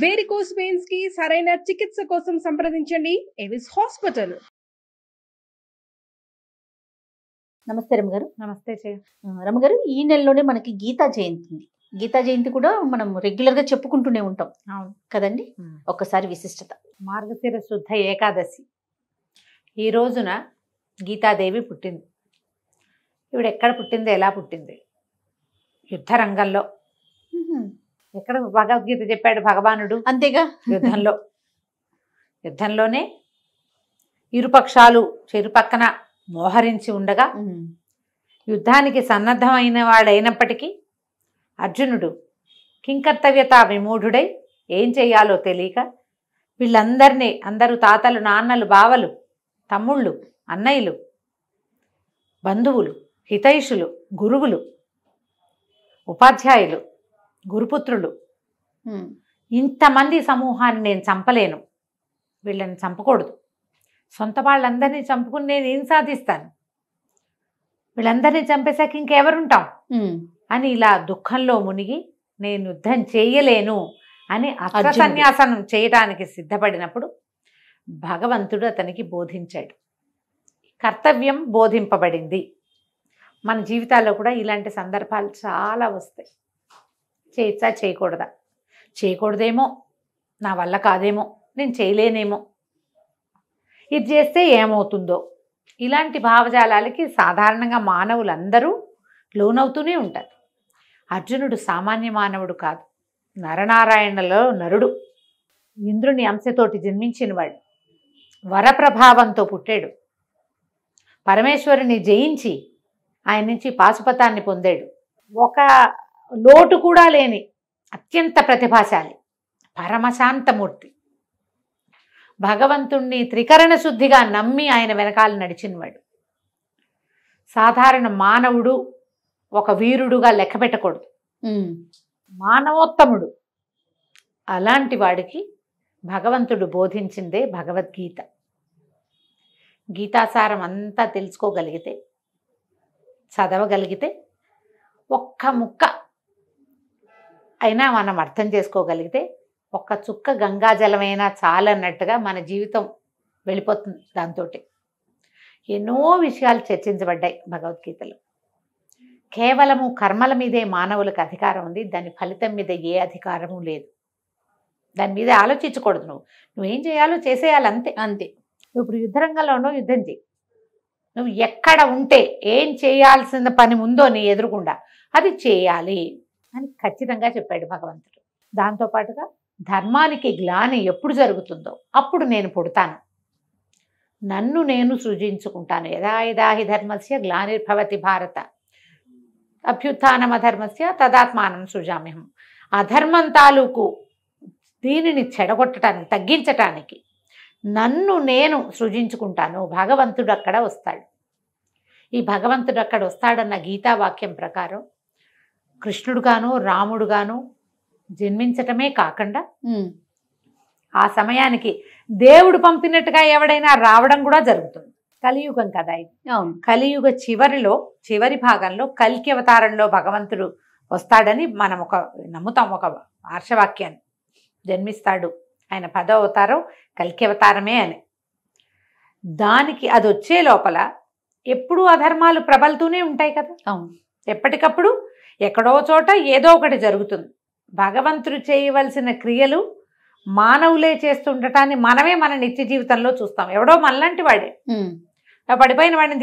Varicose veins కి సరైన చికిత్స కోసం సంప్రదించండి ఎవిస్ హాస్పిటల్. నమస్తే రమగారు. నమస్తే రమగారు, ఈ నెలలోనే మనకి గీతా జయంతి ఉంది. గీతా జయంతి కూడా మనం రెగ్యులర్ గా చెప్పుకుంటూనే ఉంటాం. అవును కదండి. ఒక్కసారి విశిష్టత. మార్గశిర శుద్ధ ఏకాదశి ఈ రోజున గీతాదేవి పుట్టింది. ఈవిడ ఎక్కడ పుట్టింది, ఎలా పుట్టింది? యుద్ధ రంగంలో. ఎక్కడ భగవద్గీత చెప్పాడు భగవానుడు? అంతేగా, యుద్ధంలోనే ఇరుపక్షాలు చెరుపక్కన మోహరించి ఉండగా యుద్ధానికి సన్నద్ధమైన వాడైనప్పటికీ అర్జునుడు కింకర్తవ్యత విమూఢుడై ఏం చెయ్యాలో తెలియక వీళ్ళందరినీ, అందరూ తాతలు, నాన్నలు, బావలు, తమ్ముళ్ళు, అన్నయ్యలు, బంధువులు, హితైషులు, గురువులు, ఉపాధ్యాయులు, గురుపుత్రులు, ఇంతమంది సమూహాన్ని నేను చంపలేను, వీళ్ళని చంపకూడదు, సొంత వాళ్ళందరినీ చంపుకుని నేను ఏం సాధిస్తాను, వీళ్ళందరినీ చంపేశాక ఇంకెవరుంటాం అని ఇలా దుఃఖంలో మునిగి నేను యుద్ధం చేయలేను అని అస్త్ర సన్యాసనం చేయడానికి సిద్ధపడినప్పుడు భగవంతుడు అతనికి బోధించాడు. కర్తవ్యం బోధింపబడింది. మన జీవితాల్లో కూడా ఇలాంటి సందర్భాలు చాలా వస్తాయి. చేయొచ్చా, చేయకూడదా, చేయకూడదేమో, నా వల్ల కాదేమో, నేను చేయలేనేమో, ఇది చేస్తే ఏమవుతుందో, ఇలాంటి భావజాలాలకి సాధారణంగా మానవులందరూ లోనవుతూనే ఉంటారు. అర్జునుడు సామాన్య మానవుడు కాదు, నరనారాయణలో నరుడు, ఇంద్రుని అంశతోటి జన్మించినవాడు, వరప్రభావంతో పుట్టాడు, పరమేశ్వరుని జయించి ఆయన నుంచి పాశుపతాన్ని పొందాడు. ఒక లోటు కూడా లేని అత్యంత ప్రతిభాశాలి, పరమశాంతమూర్తి, భగవంతుణ్ణి త్రికరణ శుద్ధిగా నమ్మి ఆయన వెనకాల నడిచినవాడు. సాధారణ మానవుడు ఒక వీరుడుగా లెక్క పెట్టకూడదు, మానవోత్తముడు. అలాంటి వాడికి భగవంతుడు బోధించిందే భగవద్గీత. గీతాసారం అంతా తెలుసుకోగలిగితే, చదవగలిగితే, ఒక్క ముక్క అయినా మనం అర్థం చేసుకోగలిగితే, ఒక్క చుక్క గంగాజలమైనా చాలన్నట్టుగా మన జీవితం వెళ్ళిపోతుంది. దాంతో ఎన్నో విషయాలు చర్చించబడ్డాయి భగవద్గీతలో. కేవలము కర్మల మీదే మానవులకు అధికారం ఉంది, దాని ఫలితం మీద ఏ అధికారము లేదు. దాని మీద ఆలోచించకూడదు. నువ్వేం చేయాలో చేసేయాలి, అంతే అంతే. ఇప్పుడు యుద్ధరంగంలో ఉన్నావు, యుద్ధం చేయి. నువ్వు ఎక్కడ ఉంటే ఏం చేయాల్సిన పని ఉందో నీ ఎదురుగుండా అది చేయాలి అని ఖచ్చితంగా చెప్పాడు భగవంతుడు. దాంతోపాటుగా ధర్మానికి గ్లాని ఎప్పుడు జరుగుతుందో అప్పుడు నేను పుడతాను, నన్ను నేను సృజించుకుంటాను. యదా యదా హి ధర్మస్య గ్లానిర్భవతి భారత అభ్యుత్థానమధర్మస్య తదాత్మానం సృజామ్యహం. అధర్మం తాలూకు దీనిని చెడగొట్టడానికి, తగ్గించటానికి నన్ను నేను సృజించుకుంటాను. భగవంతుడు అక్కడ వస్తాడు. ఈ భగవంతుడు అక్కడ వస్తాడన్న గీతావాక్యం ప్రకారం కృష్ణుడుగాను రాముడుగాను జన్మించటమే కాకుండా ఆ సమయానికి దేవుడు పంపినట్టుగా ఎవడైనా రావడం కూడా జరుగుతుంది. కలియుగం కదా ఇది. అవును, కలియుగ చివరి భాగంలో కల్కి అవతారంలో భగవంతుడు వస్తాడని మనం నమ్ముతాం, ఒక ఆర్షవాక్యాన్ని. జన్మిస్తాడు, ఆయన 10వ అవతారం కల్కి అవతారమే అని. దానికి అది వచ్చే లోపల ఎప్పుడూ అధర్మాలు ప్రబలుతూనే ఉంటాయి కదా. అవును, ఎప్పటికప్పుడు ఎక్కడో చోట ఏదో ఒకటి జరుగుతుంది. భగవంతుడు చేయవలసిన క్రియలు మానవులే చేస్తుండటాన్ని మనమే మన నిత్య జీవితంలో చూస్తాం. ఎవడో మనలాంటి వాడే పడిపోయిన వాడిని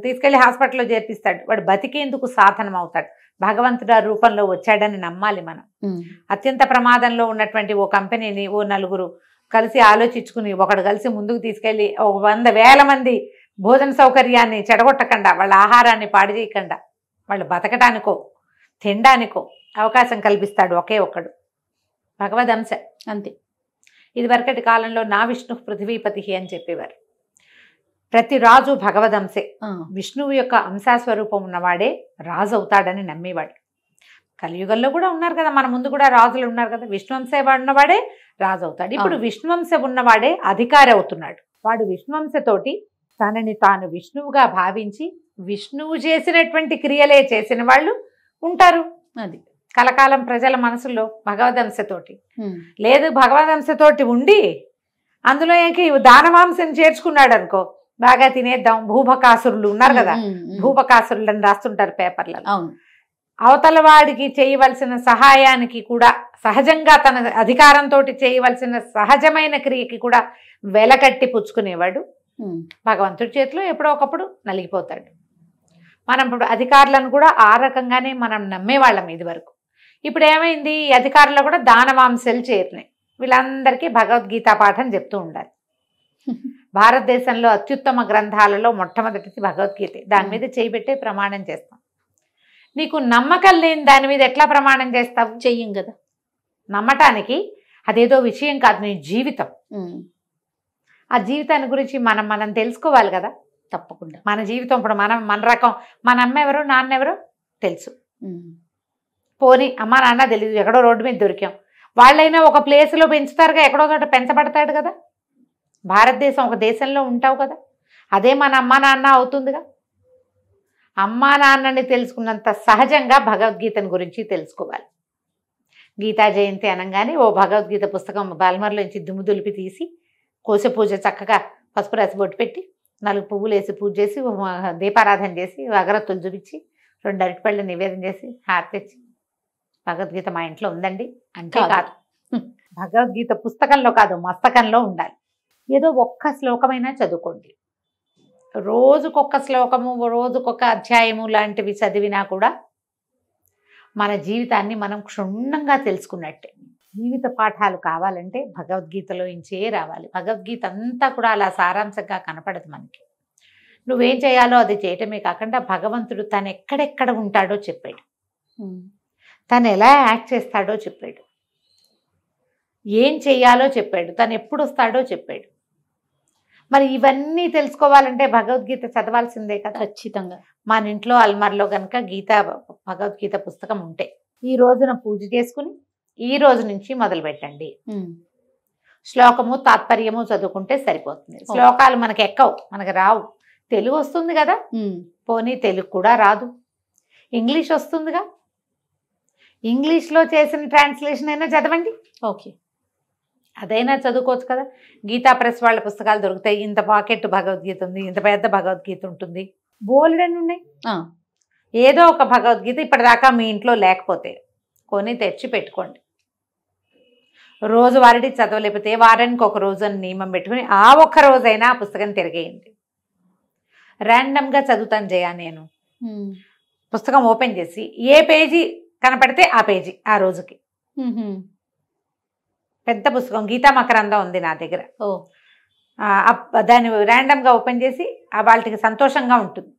తీసుకెళ్లి హాస్పిటల్లో చేర్పిస్తాడు. వాడు బతికేందుకు సాధనం అవుతాడు. భగవంతుడు ఆ రూపంలో వచ్చాడని నమ్మాలి మనం. అత్యంత ప్రమాదంలో ఉన్నటువంటి ఓ కంపెనీని ఓ నలుగురు కలిసి ఆలోచించుకుని ఒకడు కలిసి ముందుకు తీసుకెళ్లి 100,000 మంది భోజన సౌకర్యాన్ని చెడగొట్టకుండా, వాళ్ళ ఆహారాన్ని పాడు చేయకుండా, వాళ్ళు బతకటానికో తినడానికో అవకాశం కల్పిస్తాడు ఒకే ఒక్కడు, భగవదంశ. అంతే. ఇదివరకటి కాలంలో నా విష్ణు పృథివీపతి అని చెప్పేవారు. ప్రతి రాజు భగవదంశే. విష్ణువు యొక్క అంశాస్వరూపం ఉన్నవాడే రాజు అవుతాడని నమ్మేవాడు. కలియుగంలో కూడా ఉన్నారు కదా, మన ముందు కూడా రాజులు ఉన్నారు కదా. విష్ణువంశ ఉన్నవాడే రాజు అవుతాడు. ఇప్పుడు విష్ణువంశ ఉన్నవాడే అధికారి అవుతున్నాడు. వాడు విష్ణువంశతోటి తనని తాను విష్ణువుగా భావించి విష్ణువు చేసినటువంటి క్రియలే చేసిన వాళ్ళు ఉంటారు. అది కలకాలం ప్రజల మనసుల్లో భగవదంశతోటి. లేదు భగవదంశతోటి ఉండి అందులోకి దానవాంశం చేర్చుకున్నాడు అనుకో, బాగా తినేద్దాం. భూభకాసురులు ఉన్నారు కదా, భూభకాసురులు అని రాస్తుంటారు పేపర్లలో. అవతల వాడికి చేయవలసిన సహాయానికి కూడా సహజంగా తన అధికారంతో చేయవలసిన సహజమైన క్రియకి కూడా వెలకట్టి పుచ్చుకునేవాడు భగవంతుడి చేతిలో ఎప్పుడో ఒకప్పుడు నలిగిపోతాడు. మనం ఇప్పుడు అధికారులను కూడా ఆ రకంగానే మనం నమ్మేవాళ్ళం ఇది వరకు. ఇప్పుడు ఏమైంది, ఈ అధికారులు కూడా దానవాంశలు చేరినాయి. వీళ్ళందరికీ భగవద్గీత పాఠం చెప్తూ ఉండాలి. భారతదేశంలో అత్యుత్తమ గ్రంథాలలో మొట్టమొదటిది భగవద్గీత. దాని మీద చేయబెట్టే ప్రమాణం చేస్తాం. నీకు నమ్మకం లేని దాని మీద ఎట్లా ప్రమాణం చేస్తావు? చెయ్యం కదా. నమ్మటానికి అదేదో విషయం కాదు, నీ జీవితం. ఆ జీవితాన్ని గురించి మనం తెలుసుకోవాలి కదా. తప్పకుండా మన జీవితం ఇప్పుడు మన రకం, మన అమ్మ ఎవరు నాన్న ఎవరో తెలుసు. పోనీ అమ్మ నాన్న తెలియదు, ఎక్కడో రోడ్డు మీద దొరికాం. వాళ్ళైనా ఒక ప్లేస్లో పెంచుతారుగా, ఎక్కడో చోట పెంచబడతాడు కదా. భారతదేశం ఒక దేశంలో ఉంటావు కదా, అదే మన అమ్మ నాన్న అవుతుందిగా. అమ్మా నాన్నని తెలుసుకున్నంత సహజంగా భగవద్గీతను గురించి తెలుసుకోవాలి. గీతా జయంతి అనగానే ఓ భగవద్గీత పుస్తకం బాల్మర్లోంచి దుమ్ము దులిపి తీసి కోసె పూజ చక్కగా పసుపు రాసి బొట్టు పెట్టి 4 పువ్వులు వేసి పూజ చేసి దీపారాధన చేసి అగరత్తులు చూపించి 2 అరటిపళ్ళు నివేదన చేసి హారతిచ్చి భగవద్గీత మా ఇంట్లో ఉందండి అంటే కాదు. భగవద్గీత పుస్తకంలో కాదు, మస్తకంలో ఉండాలి. ఏదో ఒక్క శ్లోకమైనా చదువుకోండి. రోజుకొక శ్లోకము, రోజుకొక అధ్యాయము లాంటివి చదివినా కూడా మన జీవితాన్ని మనం క్షుణ్ణంగా తెలుసుకున్నట్టే. జీవిత పాఠాలు కావాలంటే భగవద్గీతలో ఇంచే రావాలి. భగవద్గీత అంతా కూడా అలా సారాంశంగా కనపడదు మనకి. నువ్వేం చేయాలో అది చేయటమే కాకుండా భగవంతుడు తను ఎక్కడెక్కడ ఉంటాడో చెప్పాడు, తను ఎలా యాక్ట్ చేస్తాడో చెప్పాడు, ఏం చెయ్యాలో చెప్పాడు, తను ఎప్పుడు వస్తాడో చెప్పాడు. మరి ఇవన్నీ తెలుసుకోవాలంటే భగవద్గీత చదవాల్సిందే కదా. ఖచ్చితంగా. మన ఇంట్లో అల్మార్లో కనుక భగవద్గీత పుస్తకం ఉంటే ఈ రోజున పూజ చేసుకుని ఈ రోజు నుంచి మొదలు పెట్టండి. శ్లోకము తాత్పర్యము చదువుకుంటే సరిపోతుంది. శ్లోకాలు మనకి ఎక్కవు, మనకు రావు. తెలుగు వస్తుంది కదా, పోనీ తెలుగు కూడా రాదు, ఇంగ్లీష్ వస్తుందిగా, ఇంగ్లీష్లో చేసిన ట్రాన్స్లేషన్ అయినా చదవండి. ఓకే, అదైనా చదువుకోవచ్చు కదా. గీతా ప్రెస్ వాళ్ళ పుస్తకాలు దొరుకుతాయి. ఇంత పాకెట్ భగవద్గీత ఉంది, ఇంత పెద్ద భగవద్గీత ఉంటుంది, బోల్డెన్ ఉన్నాయి. ఏదో ఒక భగవద్గీత ఇప్పటిదాకా మీ ఇంట్లో లేకపోతే కొని తెచ్చి పెట్టుకోండి. రోజువారీ చదవలేకపోతే వారానికి ఒక రోజు అని నియమం పెట్టుకుని ఆ ఒక్క రోజైనా ఆ పుస్తకం తిరిగేయండి. ర్యాండమ్గా చదువుతాను జయ, నేను పుస్తకం ఓపెన్ చేసి ఏ పేజీ కనపడితే ఆ పేజీ ఆ రోజుకి. పెద్ద పుస్తకం గీతా మకరందం ఉంది నా దగ్గర. దాన్ని ర్యాండమ్గా ఓపెన్ చేసి వాళ్ళకి సంతోషంగా ఉంటుంది.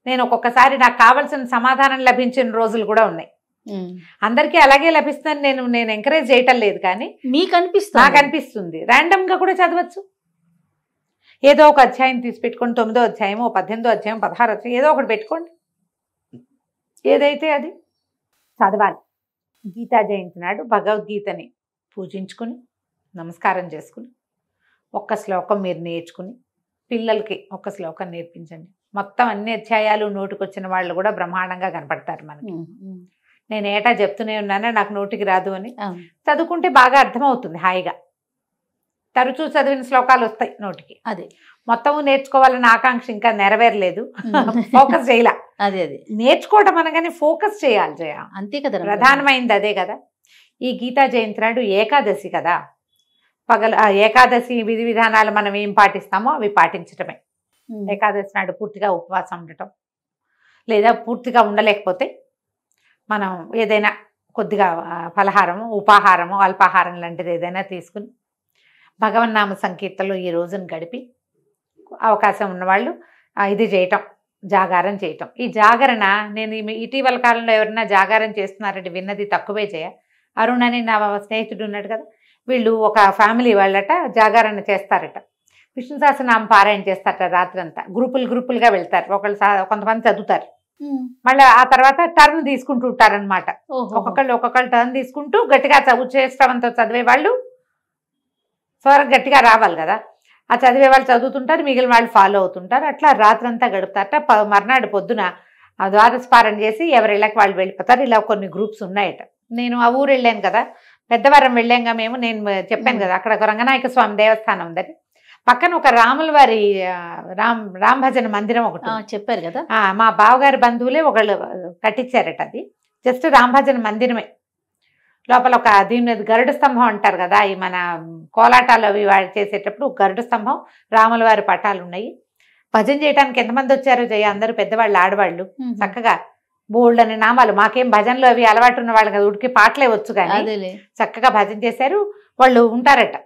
నేను ఒక్కొక్కసారి నాకు కావాల్సిన సమాధానం లభించిన రోజులు కూడా ఉన్నాయి. అందరికీ అలాగే లభిస్తుందని నేను ఎంకరేజ్ చేయటం లేదు, కానీ మీకు అనిపిస్తుంది, నాకు అనిపిస్తుంది. ర్యాండమ్గా కూడా చదవచ్చు. ఏదో ఒక అధ్యాయం తీసి పెట్టుకోండి, 9వ అధ్యాయము, 18వ అధ్యాయం, 16వ అధ్యాయం, ఏదో ఒకటి పెట్టుకోండి. ఏదైతే అది చదవాలి. గీతా జయంతి నాడు భగవద్గీతని పూజించుకుని నమస్కారం చేసుకుని ఒక్క శ్లోకం మీరు నేర్చుకుని పిల్లలకి ఒక శ్లోకం నేర్పించండి. మొత్తం అన్ని అధ్యాయాలు నోటికొచ్చిన వాళ్ళు కూడా బ్రహ్మాండంగా కనపడతారు మనకి. నేను ఏటా చెప్తూనే ఉన్నానే నాకు నోటికి రాదు అని. చదువుకుంటే బాగా అర్థమవుతుంది హాయిగా. తరచూ చదివిన శ్లోకాలు వస్తాయి నోటికి. అదే మొత్తము నేర్చుకోవాలన్న ఆకాంక్ష ఇంకా నెరవేరలేదు, ఫోకస్ చేయాల. అదే నేర్చుకోవడం అనగానే ఫోకస్ చేయాలి జయ, అంతే కదా. ప్రధానమైంది అదే కదా. ఈ గీతా జయంతి నాడు ఏకాదశి కదా, ఏకాదశి విధి విధానాలు మనం ఏం పాటిస్తామో అవి పాటించటమే. ఏకాదశి నాడు పూర్తిగా ఉపవాసం ఉండటం, లేదా పూర్తిగా ఉండలేకపోతే మనం ఏదైనా కొద్దిగా ఫలహారము, ఉపాహారము, అల్పాహారం లాంటిది ఏదైనా తీసుకుని భగవన్నామ సంకీర్తనలో ఈ రోజును గడిపి అవకాశం ఉన్నవాళ్ళు ఇది చేయటం, జాగారం చేయటం. ఈ జాగరణ నేను ఇటీవల కాలంలో ఎవరైనా జాగారం చేస్తున్నారంటే విన్నది తక్కువే చేయ. అరుణ్ అని నా స్నేహితుడు ఉన్నాడు కదా, వీళ్ళు ఒక ఫ్యామిలీ వాళ్ళట జాగారణ చేస్తారట. విష్ణు సహస్రనామ పారాయణ చేస్తారట రాత్రంతా. గ్రూపులుగా వెళ్తారు. కొంతమంది చదువుతారు, మళ్ళీ ఆ తర్వాత టర్న్ తీసుకుంటూ ఉంటారనమాట. ఒక్కొక్కళ్ళు టర్న్ తీసుకుంటూ గట్టిగా చేస్తామంతో చదివే వాళ్ళు స్వరం గట్టిగా రావాలి కదా, ఆ చదివే వాళ్ళు చదువుతుంటారు, మిగిలిన వాళ్ళు ఫాలో అవుతుంటారు. అట్లా రాత్రంతా గడుపుతారట. మర్నాడు పొద్దున ఆ ద్వాదశపారణ చేసి ఎవరి ఇళ్ళకి వాళ్ళు వెళ్ళిపోతారు. ఇలా కొన్ని గ్రూప్స్ ఉన్నాయట. నేను ఆ ఊరు వెళ్ళాను కదా, పెద్దవరం వెళ్ళాంగా మేము. నేను చెప్పాను కదా అక్కడ ఒక రంగనాయక స్వామి దేవస్థానం ఉందని, పక్కన ఒక రాముల వారి రామ్ భజన మందిరం ఒకటి చెప్పారు కదా. మా బావగారి బంధువులే ఒకళ్ళు కట్టించారట. అది జస్ట్ రామ్ భజన మందిరమే. లోపల ఒక దీని మీద గరుడ స్తంభం అంటారు కదా, ఈ మన కోలాటాలు అవి వాడు చేసేటప్పుడు గరుడ స్తంభం, రాముల వారి పటాలు ఉన్నాయి. భజన చేయడానికి ఎంతమంది వచ్చారో జయ, అందరూ పెద్దవాళ్ళు ఆడవాళ్ళు చక్కగా బోల్డ్ అనే నామాలు. మాకేం భజనలు అవి అలవాటు ఉన్న వాళ్ళు కదా, ఉడికి పాటలే వచ్చు కానీ చక్కగా భజన చేశారు. వాళ్ళు ఉంటారట,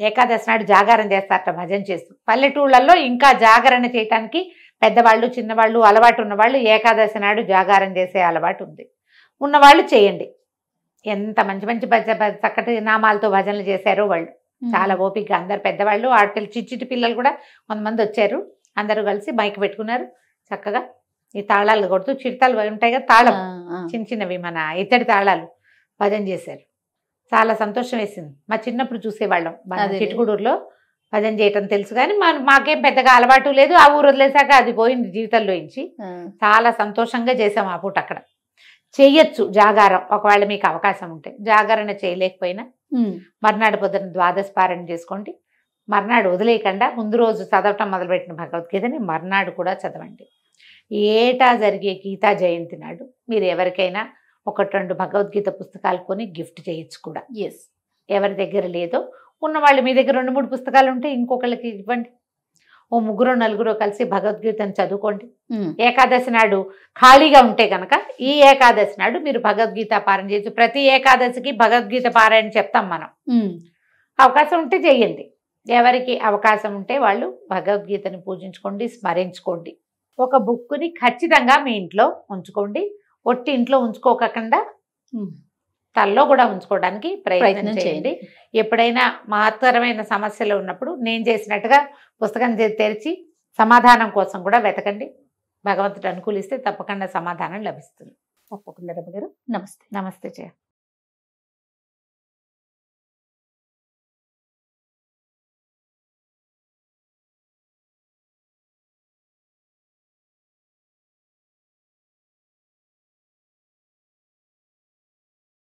ఏకాదశి నాడు జాగారం చేస్తారట భజన చేస్తూ. పల్లెటూళ్ళల్లో ఇంకా జాగరణ చేయటానికి పెద్దవాళ్ళు చిన్నవాళ్ళు అలవాటు ఉన్నవాళ్ళు ఏకాదశి నాడు జాగారం చేసే అలవాటు ఉంది. ఉన్నవాళ్ళు చేయండి. ఎంత మంచి మంచి చక్కటి నామాలతో భజనలు చేశారో వాళ్ళు. చాలా ఓపికగా అందరు పెద్దవాళ్ళు, ఆడపిల్ల చిట్టి పిల్లలు కూడా కొంతమంది వచ్చారు. అందరూ కలిసి మైక్ పెట్టుకున్నారు. చక్కగా ఈ తాళాలు కొడుతూ, చిడతలు ఉంటాయి కదా తాళం, చిన్న చిన్నవి మన ఇత్తడి తాళాలు, భజన చేశారు. చాలా సంతోషం వేసింది. మా చిన్నప్పుడు చూసేవాళ్ళం చిట్టుగూడూరులో భజన చేయటం తెలుసు కానీ మాకేం పెద్దగా అలవాటు లేదు. ఆ ఊరు వదిలేసాక అది పోయింది జీవితంలోంచి. చాలా సంతోషంగా చేసాం ఆ పూట. అక్కడ చెయ్యొచ్చు జాగారం, ఒకవేళ మీకు అవకాశం ఉంటే. జాగరణ చేయలేకపోయినా మర్నాడు పొద్దున ద్వాదశపారణ చేసుకోండి. మర్నాడు వదిలేయకుండా ముందు రోజు చదవటం మొదలుపెట్టిన భగవద్గీతని మర్నాడు కూడా చదవండి. ఏటా జరిగే గీతా జయంతి నాడు మీరు ఎవరికైనా 1-2 భగవద్గీత పుస్తకాలు కొని గిఫ్ట్ చేయొచ్చు కూడా. ఎవరి దగ్గర లేదో ఉన్నవాళ్ళు మీ దగ్గర 2-3 పుస్తకాలు ఉంటే ఇంకొకళ్ళకి ఇవ్వండి. ఓ 3-4 కలిసి భగవద్గీతను చదువుకోండి. ఏకాదశి నాడు ఖాళీగా ఉంటే కనుక ఈ ఏకాదశి నాడు మీరు భగవద్గీత పారాయణ చేయొచ్చు. ప్రతి ఏకాదశికి భగవద్గీత పారాయణ చెప్తాం మనం. అవకాశం ఉంటే చెయ్యండి. ఎవరికి అవకాశం ఉంటే వాళ్ళు భగవద్గీతని పూజించుకోండి, స్మరించుకోండి. ఒక బుక్ని ఖచ్చితంగా మీ ఇంట్లో ఉంచుకోండి. ఒట్టి ఇంట్లో ఉంచుకోకుండా తల్లో కూడా ఉంచుకోవడానికి ప్రయత్నం చేయండి. ఎప్పుడైనా మహత్తరమైన సమస్యలు ఉన్నప్పుడు నేను చేసినట్టుగా పుస్తకం తెరిచి సమాధానం కోసం కూడా వెతకండి. భగవంతుడు అనుకూలిస్తే తప్పకుండా సమాధానం లభిస్తుంది. తప్పకుండా రమ్య గారు. నమస్తే. నమస్తే జయ.